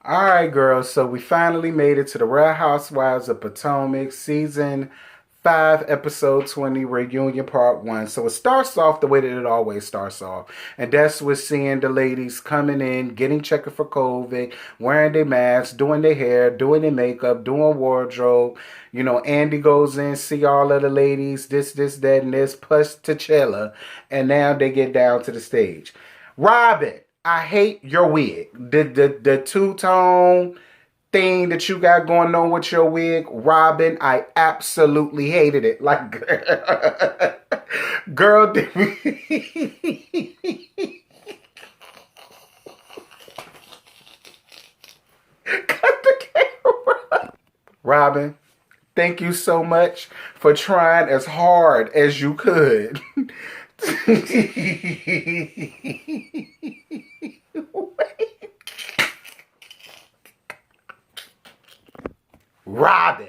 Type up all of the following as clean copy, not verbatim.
All right, girls. So we finally made it to the Real Housewives of Potomac season 5, episode 20, reunion part 1. So it starts off the way that it always starts off. And that's with seeing the ladies coming in, getting checked for COVID, wearing their masks, doing their hair, doing their makeup, doing wardrobe. You know, Andy goes in, see all of the ladies, this, that, and this, plus T'Challa. And now they get down to the stage. Robin, I hate your wig. The two-tone thing that you got going on with your wig, Robin, I absolutely hated it. Like, girl, did we... Cut the camera. Robin, thank you so much for trying as hard as you could. Robin,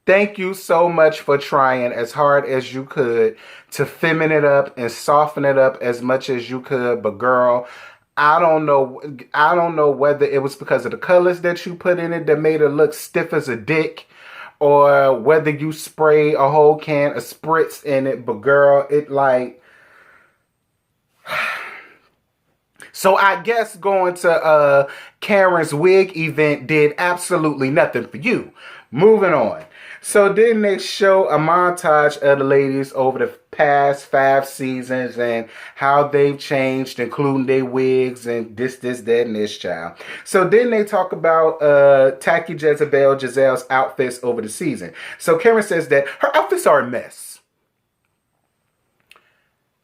thank you so much for trying as hard as you could to feminine it up and soften it up as much as you could. But girl, I don't know whether it was because of the colors that you put in it that made it look stiff as a dick, or whether you spray a whole can of spritz in it. But girl, it like... So I guess going to Karen's wig event did absolutely nothing for you. Moving on. So then they show a montage of the ladies over the past 5 seasons and how they've changed, including their wigs and this, that, and this, child. So then they talk about Tacky Gizelle's outfits over the season. So Karen says that her outfits are a mess.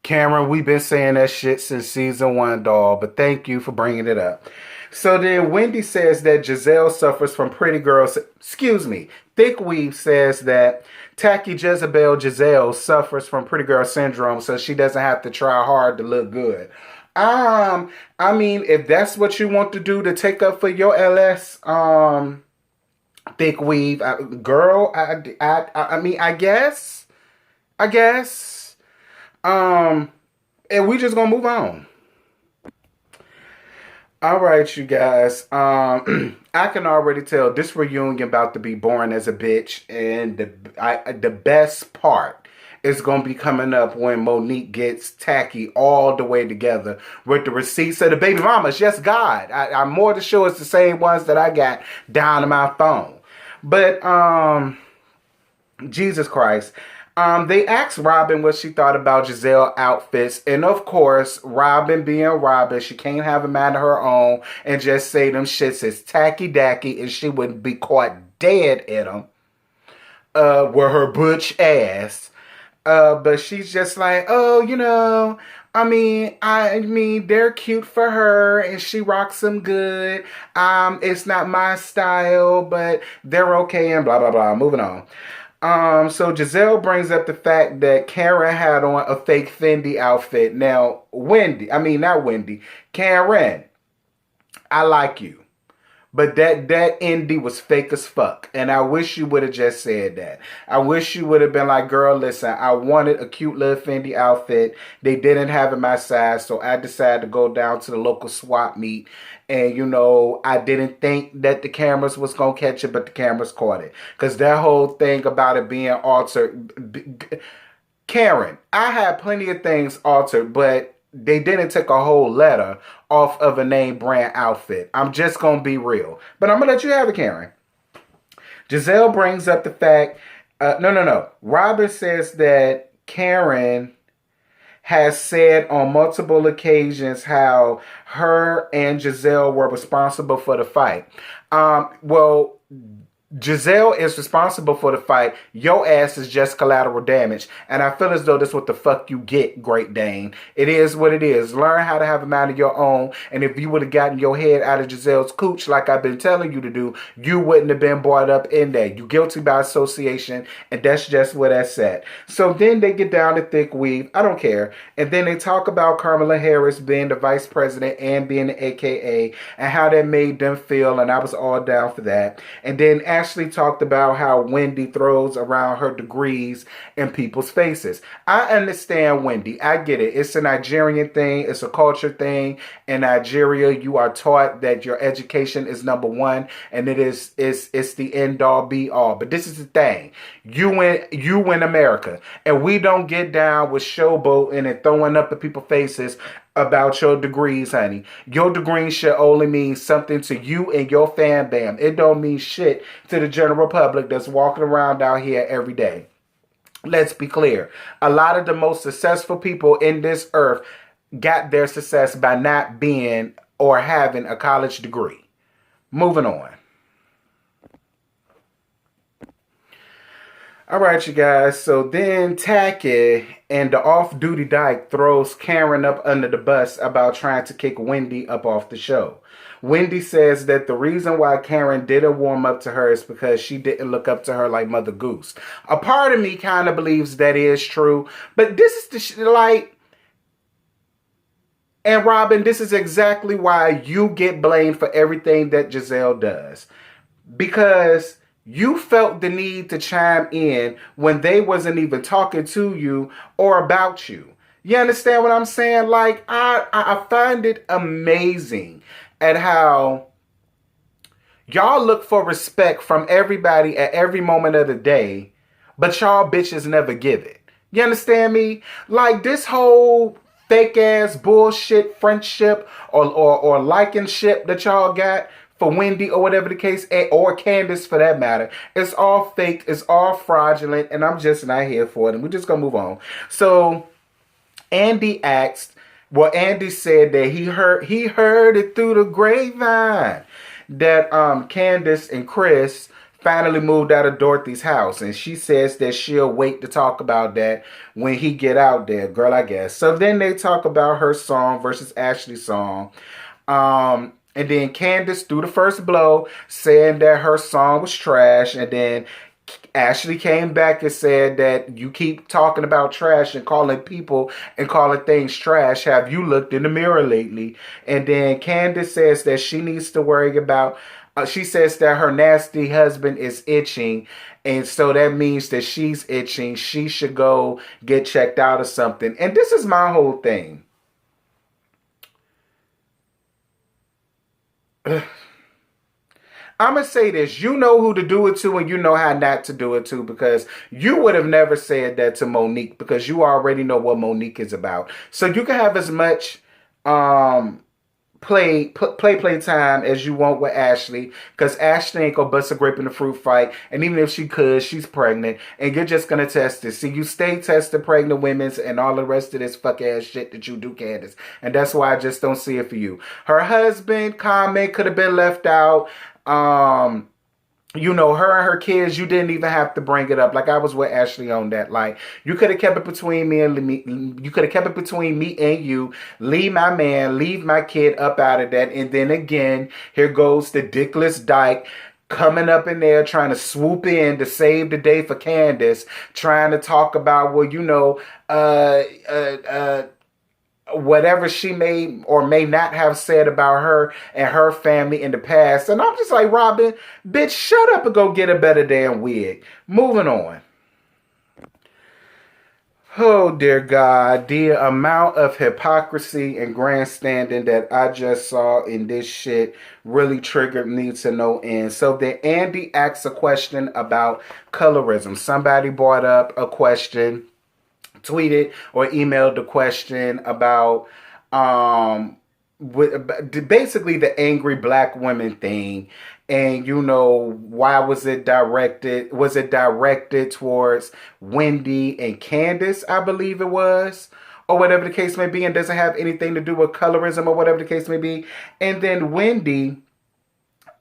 Cameron, we've been saying that shit since season 1, doll, but thank you for bringing it up. So then Wendy says that Gizelle suffers from pretty girls. Excuse me. Thick Weave says that Tacky Gizelle suffers from pretty girl syndrome, so she doesn't have to try hard to look good. I mean, if that's what you want to do to take up for your LS, Thick Weave, girl, I mean, I guess. And we just gonna move on. All right, you guys. I can already tell this reunion about to be boring as a bitch, and the best part is gonna be coming up when Monique gets Tacky all the way together with the receipts of the baby mamas. Yes, God, I'm more than sure it's the same ones that I got down in my phone. But Jesus Christ. They asked Robin what she thought about Gizelle outfits. And of course, Robin being Robin, she can't have a mind of her own and just say them shits is tacky dacky and she wouldn't be caught dead in them with her butch ass. But she's just like, oh, you know, I mean, they're cute for her and she rocks them good. It's not my style, but they're okay and blah, blah, blah. Moving on. So Gizelle brings up the fact that Karen had on a fake Fendi outfit. Now, not Wendy, Karen, I like you. But that Indy was fake as fuck. And I wish you would have just said that. I wish you would have been like, girl, listen, I wanted a cute little Fendi outfit. They didn't have it my size, so I decided to go down to the local swap meet. And, you know, I didn't think that the cameras was going to catch it, but the cameras caught it. Because that whole thing about it being altered. Karen, I had plenty of things altered, but they didn't take a whole letter off of a name brand outfit. I'm just going to be real. But I'm going to let you have it, Karen. Gizelle brings up the fact... No. Robin says that Karen has said on multiple occasions how her and Gizelle were responsible for the fight. Well, Gizelle is responsible for the fight. Your ass is just collateral damage. And I feel as though that's what the fuck you get, Great Dane. It is what it is. Learn how to have a mind of your own. And if you would have gotten your head out of Gizelle's cooch like I've been telling you to do, you wouldn't have been brought up in there. You guilty by association. And that's just where that's at. So then they get down to Thick Weave. I don't care. And then they talk about Kamala Harris being the vice president and being the AKA and how that made them feel. And I was all down for that. And then Ashley talked about how Wendy throws around her degrees in people's faces. I understand Wendy. I get it. It's a Nigerian thing. It's a culture thing. In Nigeria, you are taught that your education is number one, and it's the end all be all. But this is the thing. You in America, and we don't get down with showboating and throwing up at people's faces about your degrees, honey. Your degrees should only mean something to you and your fan bam. It don't mean shit to the general public that's walking around out here every day. Let's be clear. A lot of the most successful people in this earth got their success by not being or having a college degree. Moving on. All right, you guys. So then Tacky and the off-duty dyke throws Karen up under the bus about trying to kick Wendy up off the show. Wendy says that the reason why Karen didn't warm up to her is because she didn't look up to her like Mother Goose. A part of me kind of believes that is true, but this is the and Robin, this is exactly why you get blamed for everything that Gizelle does. Because you felt the need to chime in when they wasn't even talking to you or about you. You understand what I'm saying? Like, I find it amazing at how y'all look for respect from everybody at every moment of the day, but y'all bitches never give it. You understand me? Like, this whole fake ass bullshit friendship or liking ship that y'all got for Wendy or whatever the case, or Candace for that matter, it's all fake, it's all fraudulent, and I'm just not here for it, and we're just gonna move on. So Andy said that he heard it through the grapevine that Candace and Chris finally moved out of Dorothy's house, and she says that she'll wait to talk about that when he get out there, girl, I guess. So then they talk about her song versus Ashley's song. And then Candace threw the first blow, saying that her song was trash. And then Ashley came back and said that you keep talking about trash and calling people and calling things trash. Have you looked in the mirror lately? And then Candace says that she needs to worry about, she says that her nasty husband is itching. And so that means that she's itching. She should go get checked out or something. And this is my whole thing. I'm going to say this. You know who to do it to and you know how not to do it to, because you would have never said that to Monique, because you already know what Monique is about. So you can have as much play time as you want with Ashley, because Ashley ain't gonna bust a grape in the fruit fight, and even if she could, she's pregnant, and you're just gonna test it. See, you stay testing pregnant women's and all the rest of this fuck ass shit that you do, Candace, and that's why I just don't see it for you. Her husband comment could have been left out. You know, her and her kids, you didn't even have to bring it up. Like, I was with Ashley on that. Like, you could have kept it between me and me. You could have kept it between me and you. Leave my man, leave my kid up out of that. And then again, here goes the dickless dyke coming up in there trying to swoop in to save the day for Candace, trying to talk about, well, you know, whatever she may or may not have said about her and her family in the past. And I'm just like, Robin, bitch, shut up and go get a better damn wig. Moving on. Oh, dear God, the amount of hypocrisy and grandstanding that I just saw in this shit really triggered me to no end. So then Andy asks a question about colorism. Somebody brought up a question, tweeted or emailed the question about basically the angry black women thing, and you know, why was it directed? Was it directed towards Wendy and Candace, I believe it was, or whatever the case may be, and doesn't have anything to do with colorism or whatever the case may be. And then Wendy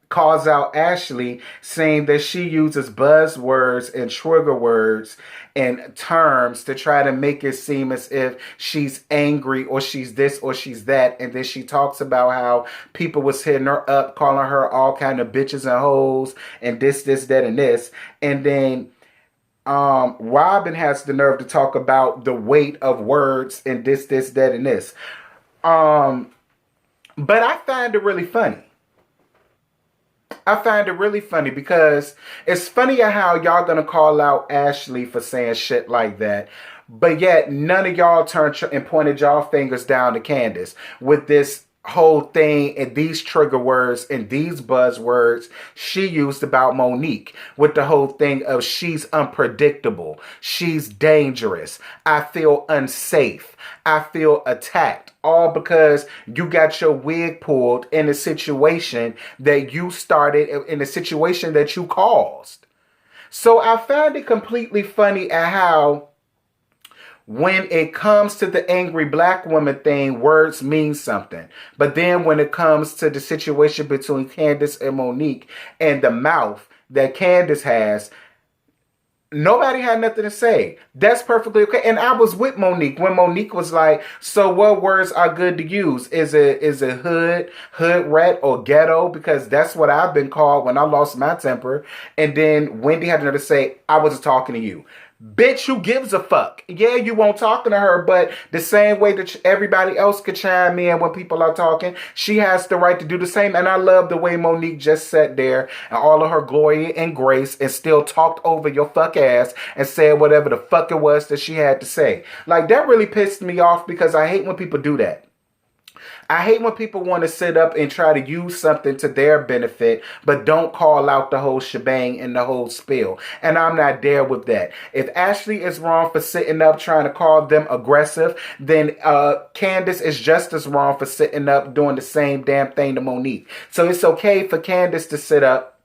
calls out Ashley, saying that she uses buzzwords and trigger words and terms to try to make it seem as if she's angry or she's this or she's that. And then she talks about how people was hitting her up, calling her all kind of bitches and hoes and this, that, and this. And then Robin has the nerve to talk about the weight of words and this, that, and this. But I find it really funny. I find it really funny because it's funny how y'all gonna call out Ashley for saying shit like that, but yet none of y'all turned and pointed y'all fingers down to Candace with this whole thing and these trigger words and these buzzwords she used about Monique with the whole thing of she's unpredictable, she's dangerous, I feel unsafe, I feel attacked, all because you got your wig pulled in a situation that you started, in a situation that you caused. So I found it completely funny at how when it comes to the angry black woman thing, words mean something. But then when it comes to the situation between Candace and Monique and the mouth that Candace has, nobody had nothing to say. That's perfectly okay. And I was with Monique when Monique was like, so what words are good to use? Is it hood rat, or ghetto? Because that's what I've been called when I lost my temper. And then Wendy had another to say, I wasn't talking to you. Bitch, who gives a fuck? Yeah, you won't talking to her, but the same way that everybody else could chime in when people are talking, she has the right to do the same. And I love the way Monique just sat there and all of her glory and grace and still talked over your fuck ass and said whatever the fuck it was that she had to say. Like, that really pissed me off because I hate when people do that. I hate when people want to sit up and try to use something to their benefit, but don't call out the whole shebang and the whole spiel. And I'm not there with that. If Ashley is wrong for sitting up trying to call them aggressive, then Candace is just as wrong for sitting up doing the same damn thing to Monique. So it's okay for Candace to sit up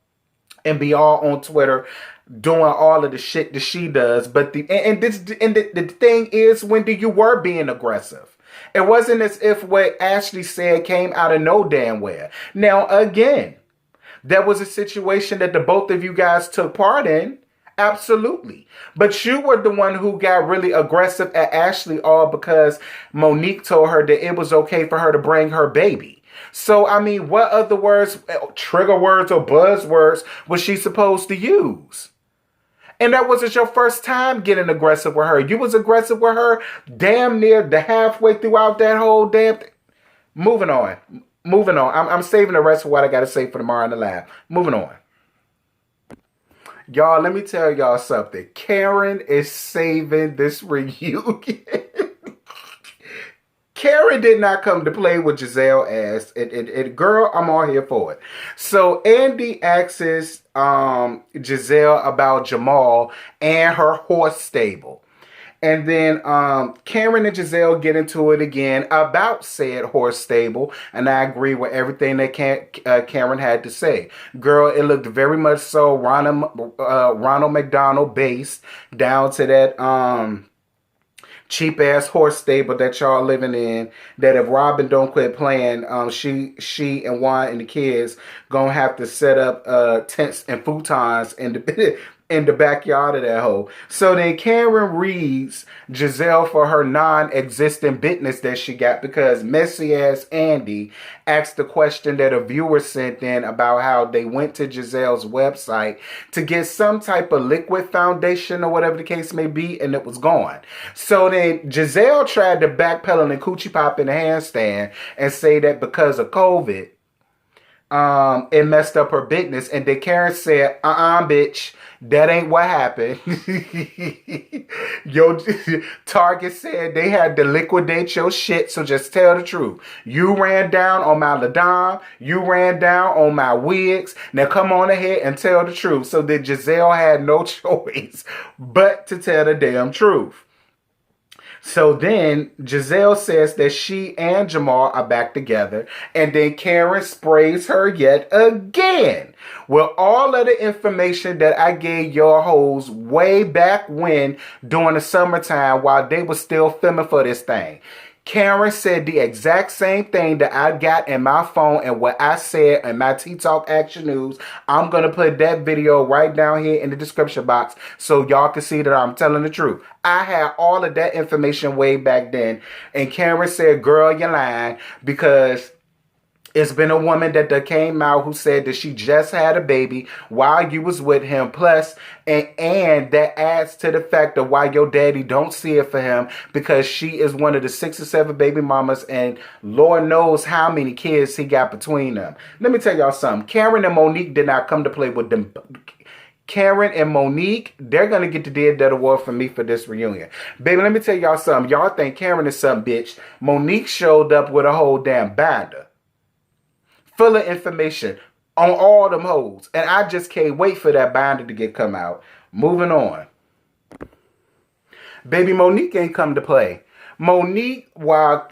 and be all on Twitter doing all of the shit that she does. But the thing is, Wendy, you were being aggressive. It wasn't as if what Ashley said came out of no damn where. Now, again, that was a situation that the both of you guys took part in. Absolutely. But you were the one who got really aggressive at Ashley all because Monique told her that it was okay for her to bring her baby. So, I mean, what other words, trigger words or buzzwords was she supposed to use? And that wasn't your first time getting aggressive with her. You was aggressive with her damn near the halfway throughout that whole damn thing. Moving on. I'm saving the rest of what I got to say for tomorrow in the lab. Moving on. Y'all, let me tell y'all something. Karen is saving this reunion. Karen did not come to play with Gizelle ass. Girl, I'm all here for it. So Andy asks Gizelle about Jamal and her horse stable. And then Karen and Gizelle get into it again about said horse stable. And I agree with everything that Karen had to say. Girl, it looked very much so Ronald McDonald based down to that cheap ass horse stable that y'all living in, that if Robin don't quit playing, she and Juan and the kids gonna have to set up tents and futons in the backyard of that hole. So then Karen reads Gizelle for her non-existent business that she got because messy ass Andy asked the question that a viewer sent in about how they went to Gizelle's website to get some type of liquid foundation or whatever the case may be, and it was gone. So then Gizelle tried to backpedal and coochie pop in the handstand and say that because of COVID, it messed up her business. And then Karen said, bitch, that ain't what happened. Yo, Target said they had to liquidate your shit, so just tell the truth. You ran down on my Ladom. You ran down on my wigs. Now come on ahead and tell the truth. So that Gizelle had no choice but to tell the damn truth. So then Gizelle says that she and Jamal are back together, and then Karen sprays her yet again with all of the information that I gave your hoes way back when during the summertime while they were still filming for this thing. Karen said the exact same thing that I got in my phone and what I said in my T-Talk Action News. I'm going to put that video right down here in the description box so y'all can see that I'm telling the truth. I had all of that information way back then. And Karen said, girl, you're lying because It's been a woman that came out who said that she just had a baby while you was with him. Plus, and that adds to the fact of why your daddy don't see it for him, because she is one of the 6 or 7 baby mamas, and Lord knows how many kids he got between them. Let me tell y'all something. Karen and Monique did not come to play with them. Karen and Monique, they're going to get the Dead Award from me for this reunion. Baby, let me tell y'all something. Y'all think Karen is some bitch. Monique showed up with a whole damn binder full of information on all them hoes. And I just can't wait for that binder to come out. Moving on. Baby, Monique ain't come to play. Monique, while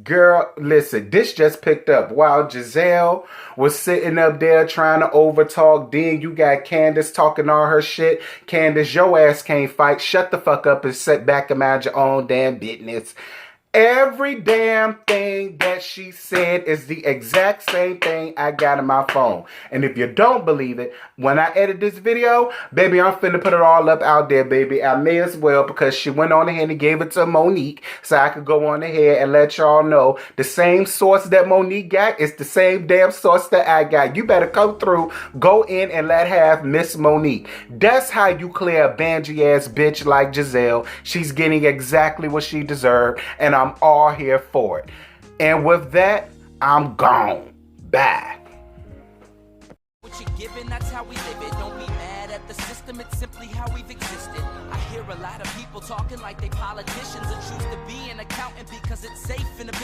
girl, listen, this just picked up. While Giselle was sitting up there trying to overtalk, then you got Candace talking all her shit. Candace, your ass can't fight. Shut the fuck up and sit back and mind your own damn business. Every damn thing that she said is the exact same thing I got in my phone. And if you don't believe it, when I edit this video, baby, I'm finna put it all up out there, baby. I may as well, because she went on ahead and gave it to Monique, so I could go on ahead and let y'all know the same source that Monique got is the same damn source that I got. You better come through, go in and let have Miss Monique. That's how you clear a bangy ass bitch like Giselle. She's getting exactly what she deserved, and I'm all here for it. And with that, I'm gone. Bye. What you're given, that's how we live it. Don't be mad at the system, it's simply how we've existed. I hear a lot of people talking like they politicians and choose to be an accountant because it's safe in the business.